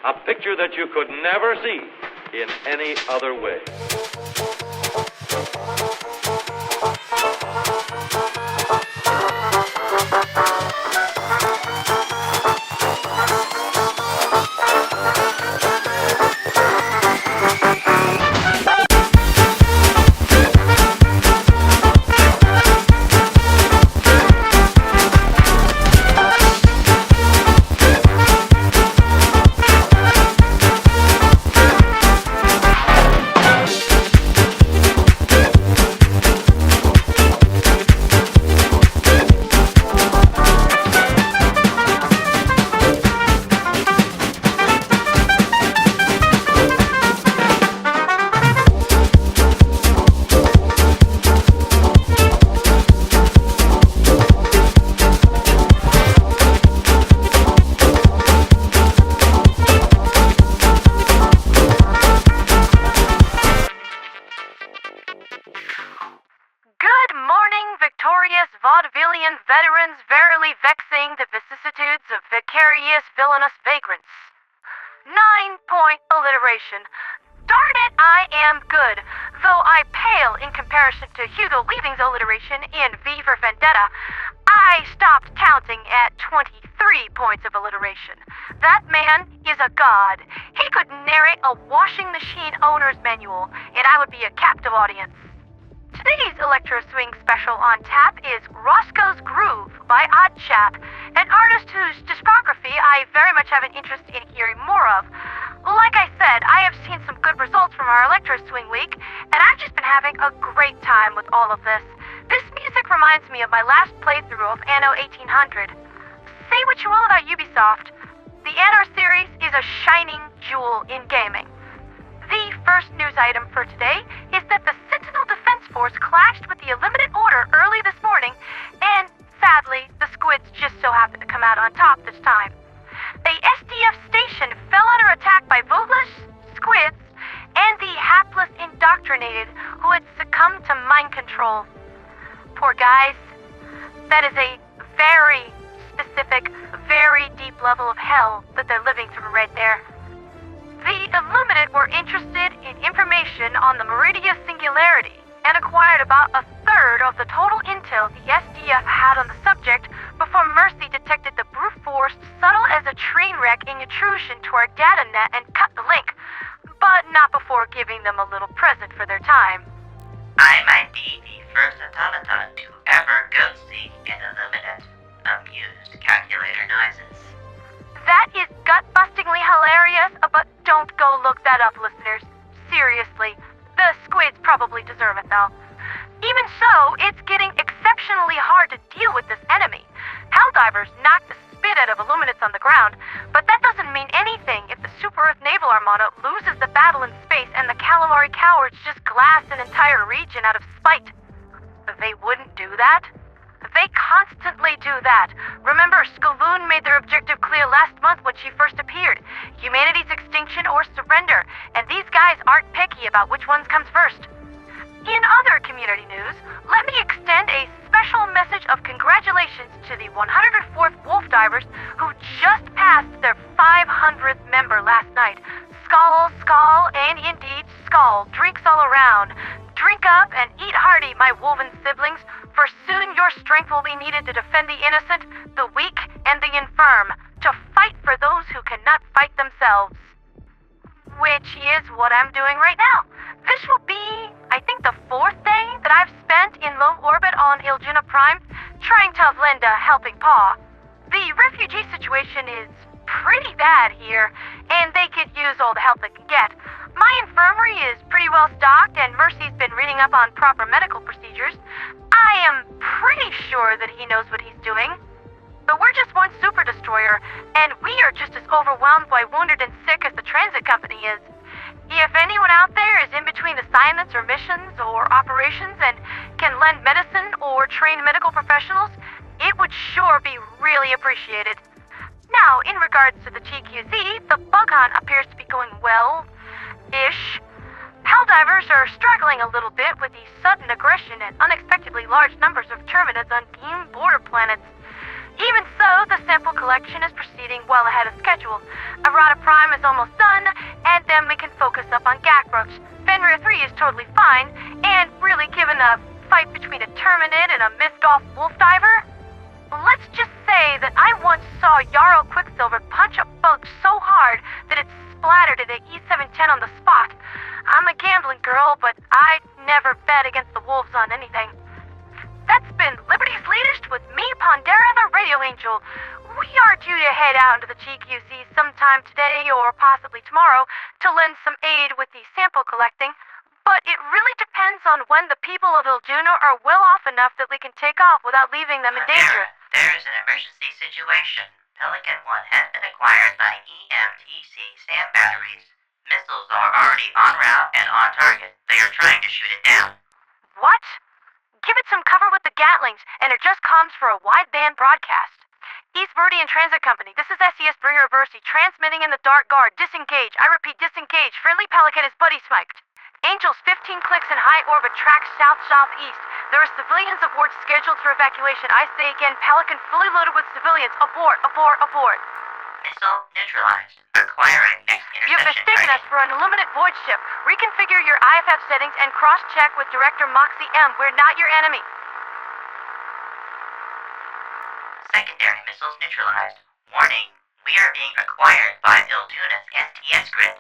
A picture that you could never see in any other way. Veterans verily vexing the vicissitudes of vicarious villainous vagrants. 9-point alliteration. Darn it, I am good. Though I pale in comparison to Hugo Leaving's alliteration in V for Vendetta, I stopped counting at 23 points of alliteration. That man is a god. He could narrate a washing machine owner's manual, and I would be a captive audience. Today's Electro Swing special on tap is Roscoe's Groove by Oddchap, an artist whose discography I very much have an interest in hearing more of. Like I said, I have seen some good results from our Electro Swing week, and I've just been having a great time with all of this. This music reminds me of my last playthrough of Anno 1800. Say what you will about Ubisoft, the Anno series is a shining jewel in gaming. The first news item for today is that the Sentinel Defense Force clashed with the Illuminate Order early this morning, and sadly, the squids just so happened to come out on top this time. A SDF station fell under attack by voteless squids and the hapless indoctrinated who had succumbed to mind control. Poor guys. That is a very specific, very deep level of hell that they're living through right there. The Illuminate were interested in information on the Meridia Singularity and acquired about a third of the total intel the SDF had on the subject before Mercy detected the brute force subtle as a train wreck intrusion to our data net and cut the link, but not before giving them a little present for their time. I might be the first automaton to ever go see an Illuminate. Amused calculator noises. That is gut-bustingly hilarious, but don't go look that up, listeners. Seriously, the squids probably deserve it, though. Even so, it's getting exceptionally hard to deal with this enemy. Helldivers knock the spit out of Illuminates on the ground, but that doesn't mean anything if the Super Earth Naval Armada loses the battle in space and the Calamari cowards just glass an entire region out of spite. They wouldn't do that. They constantly do that. Remember, Skaloon made their objective clear last month when she first appeared. Humanity's extinction or surrender, and these guys aren't picky about which ones comes first. In other community news, let me extend a special message of congratulations to the 104th Wolf Divers who just passed their 500th member last night. Skull, skull, and indeed skull. Drinks all around. Drink up and eat hearty, my woven siblings, for soon your strength will be needed to defend the innocent, the weak, and the infirm, to fight for those who cannot fight themselves. Which is what I'm doing right now. This will be, I think, the fourth day that I've spent in low orbit on Ilduna Prime, trying to lend a helping paw. The refugee situation is pretty bad here, and they could use all the help they can get. My infirmary is pretty well stocked, and Mercy's been reading up on proper medical procedures. I am pretty sure that he knows what he's doing. But we're just one super destroyer, and we are just as overwhelmed by wounded and sick as the transit company is. If anyone out there is in between assignments or missions or operations and can lend medicine or train medical professionals, it would sure be really appreciated. Now, in regards to the TQZ, the bug hunt appears to be going well-ish. Helldivers are struggling a little bit with the sudden aggression and unexpectedly large numbers of Terminids on beam border planets. Even So, the sample collection is proceeding well ahead of schedule. Erata Prime is almost done, and then we can focus up on Gacrux. Fenrir 3 is totally fine, and really given a fight between a Terminid and a missed-off wolf diver. Let's just say that I once saw Jarl Quicksilver punch a bug so hard that it splattered into E710 on the spot. I'm a gambling girl, but I never bet against the wolves on anything. That's been Liberty's Latest with me, Pandera the Radio Angel. We are due to head out to the GQZ sometime today or possibly tomorrow to lend some aid with the sample collecting, but it really depends on when the people of Ilduna are well off enough that we can take off without leaving them in danger. There is an emergency situation. Pelican 1 has been acquired by EMTC SAM batteries. Missiles are already en route and on target. They are trying to shoot it down. What? Give it some cover with the Gatlings, and adjust comms for a wideband broadcast. East Viridian Transit Company, this is SES Bringer Versi, transmitting in the Dark Guard. Disengage. I repeat, disengage. Friendly Pelican is buddy smiked. Angels 15 clicks in high orbit tracks south-southeast. There are civilians aboard scheduled for evacuation. I say again, Pelican fully loaded with civilians. Abort, abort, abort. Missile neutralized. Acquiring next interception. You've mistaken us for an Illuminate void ship. Reconfigure your IFF settings and cross-check with Director Moxie M. We're not your enemy. Secondary missiles neutralized. Warning, we are being acquired by Ilduna's STS grid.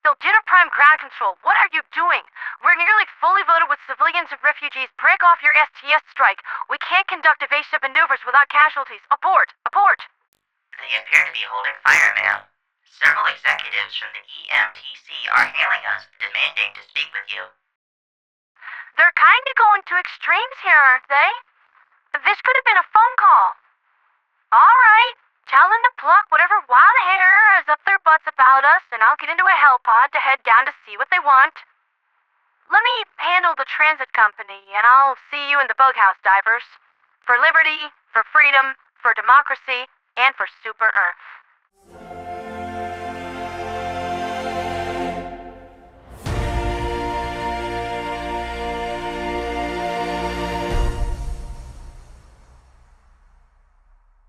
Ilduna Prime Ground Control, what are you doing? We're nearly fully loaded with civilians and refugees. Break off your STS strike. We can't conduct evasive maneuvers without casualties. Abort! Abort! They appear to be holding fire, ma'am. Several executives from the EMTC are hailing us, demanding to speak with you. They're kind of going to extremes here, aren't they? This could have been a phone call. All right. Tell them to pluck whatever wild hair is up their butts about us, and I'll get into a hell pod to head down to see what they want. Let me handle the transit company, and I'll see you in the bughouse, divers. For liberty, for freedom, for democracy, and for Super Earth.